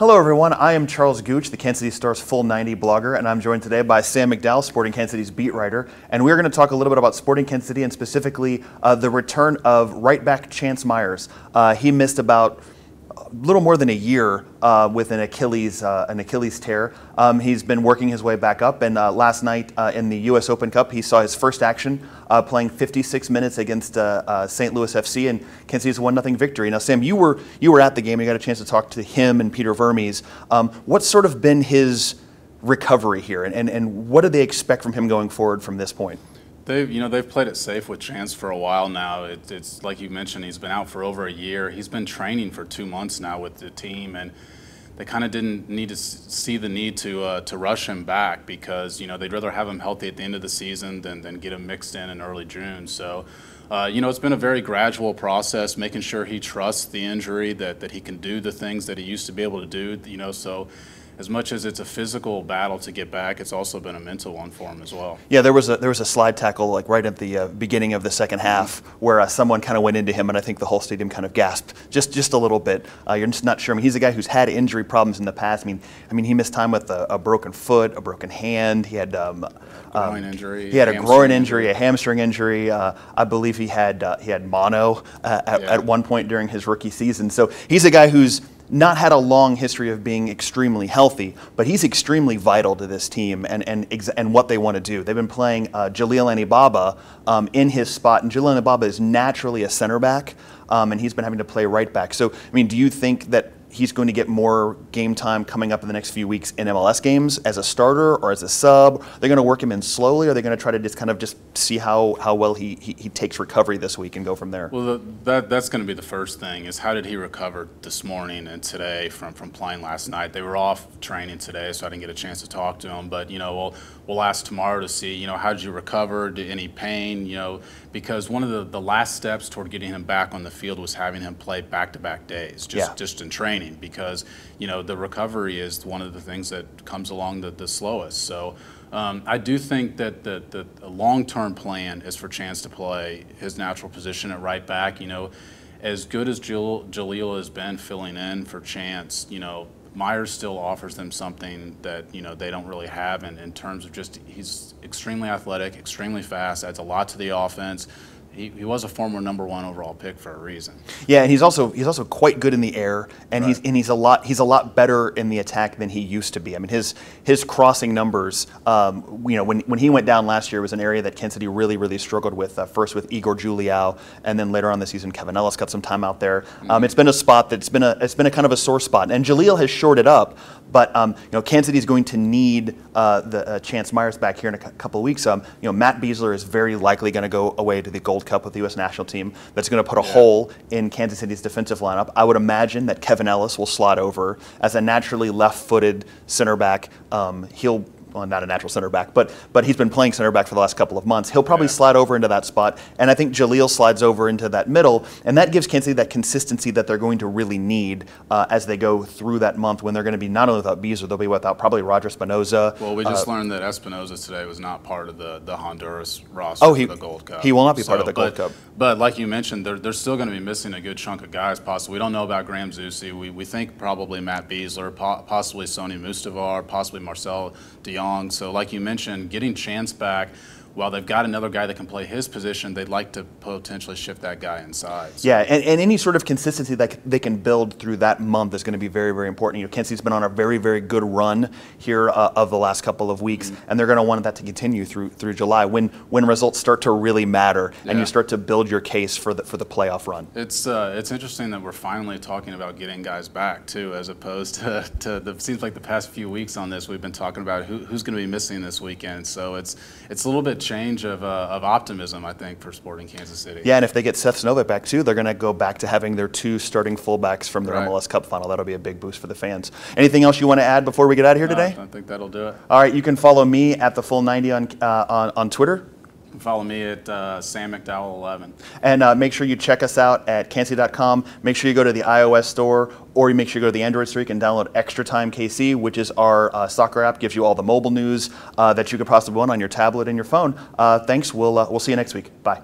Hello everyone, I am Charles Gooch, the Kansas City Star's Full 90 blogger, and I'm joined today by Sam McDowell, Sporting Kansas City's beat writer, and we're going to talk a little bit about Sporting Kansas City and specifically the return of right back Chance Myers. He missed about a little more than a year with an Achilles tear. He's been working his way back up, and last night in the U.S. Open Cup, he saw his first action playing 56 minutes against St. Louis FC, and Kansas City's 1-0 victory. Now, Sam, you were at the game. You got a chance to talk to him and Peter Vermes. What's sort of been his recovery here, and what do they expect from him going forward from this point? They've played it safe with Chance for a while now. It's like you mentioned, he's been out for over a year. He's been training for 2 months now with the team, and they kind of didn't need to see the need to rush him back because they'd rather have him healthy at the end of the season than get him mixed in early June. So. It's been a very gradual process, making sure he trusts the injury, that he can do the things that he used to be able to do, so as much as it's a physical battle to get back, it's also been a mental one for him as well. Yeah, there was a slide tackle like right at the beginning of the second half where someone kind of went into him, and I think the whole stadium kind of gasped just a little bit. You're just not sure. I mean, he's a guy who's had injury problems in the past. I mean, he missed time with a broken foot, a broken hand. He had groin injury. He had a groin injury, a hamstring injury. I believe he had mono at one point during his rookie season. So he's a guy who's not had a long history of being extremely healthy, but he's extremely vital to this team and what they want to do. They've been playing Jaleel Anibaba in his spot, and Jaleel Anibaba is naturally a center back, and he's been having to play right back. So, I mean, do you think that he's going to get more game time coming up in the next few weeks in MLS games as a starter or as a sub? They're going to work him in slowly, or are they going to try to just see how well he takes recovery this week and go from there? Well, that's going to be the first thing is how did he recover this morning and today from playing last night? They were off training today, so I didn't get a chance to talk to him. But we'll ask tomorrow to see how did you recover? Did any pain? Because one of the last steps toward getting him back on the field was having him play back-to-back days, just in training. Because the recovery is one of the things that comes along the slowest. So I do think that the long-term plan is for Chance to play his natural position at right back. As good as Jaleel has been filling in for Chance, Myers still offers them something that they don't really have in terms of just he's extremely athletic, extremely fast, adds a lot to the offense. He was a former #1 overall pick for a reason. Yeah, and he's also quite good in the air, and right. he's a lot better in the attack than he used to be. I mean, his crossing numbers, when he went down last year, was an area that Kansas City really struggled with. First with Igor Juliao, and then later on this season, Kevin Ellis got some time out there. It's been a spot that's been a kind of a sore spot, and Jaleel has shored it up. But Kansas City is going to need the Chance Myers back here in a couple of weeks. Matt Besler is very likely going to go away to the Gold Cup with the U.S. national team. That's going to put a hole in Kansas City's defensive lineup. I would imagine that Kevin Ellis will slot over as a naturally left-footed center back. Well, not a natural center back, but he's been playing center back for the last couple of months. He'll probably slide over into that spot, and I think Jaleel slides over into that middle, and that gives Kansas City that consistency that they're going to really need as they go through that month when they're going to be not only without Besler, they'll be without probably Roger Espinoza. Well, we just learned that Espinoza today was not part of the Honduras roster for the Gold Cup. He will not be part of the Gold Cup. But like you mentioned, they're still going to be missing a good chunk of guys possibly. We don't know about Graham Zusi. We think probably Matt Besler, possibly Sonny Mustavar, possibly Marcel de Jong. So like you mentioned, getting Chance back, while they've got another guy that can play his position, they'd like to potentially shift that guy inside. So. Yeah, and any sort of consistency that they can build through that month is going to be very important. Kansas City's been on a very good run here of the last couple of weeks, and they're going to want that to continue through July when results start to really matter and you start to build your case for the playoff run. It's interesting that we're finally talking about getting guys back too, as opposed to seems like the past few weeks on this we've been talking about who's going to be missing this weekend. So it's a little bit change of optimism, I think, for Sporting Kansas City. Yeah, and if they get Seth Snovic back too, they're going to go back to having their 2 starting fullbacks from their MLS Cup final. That'll be a big boost for the fans. Anything else you want to add before we get out of here today? I think that'll do it. All right, you can follow me at the Full 90 on Twitter. Follow me at Sam McDowell 11. And make sure you check us out at kanscity.com. Make sure you go to the iOS store, or you make sure you go to the Android store. You can download Extra Time KC, which is our soccer app. Gives you all the mobile news that you could possibly want on your tablet and your phone. Thanks. We'll see you next week. Bye.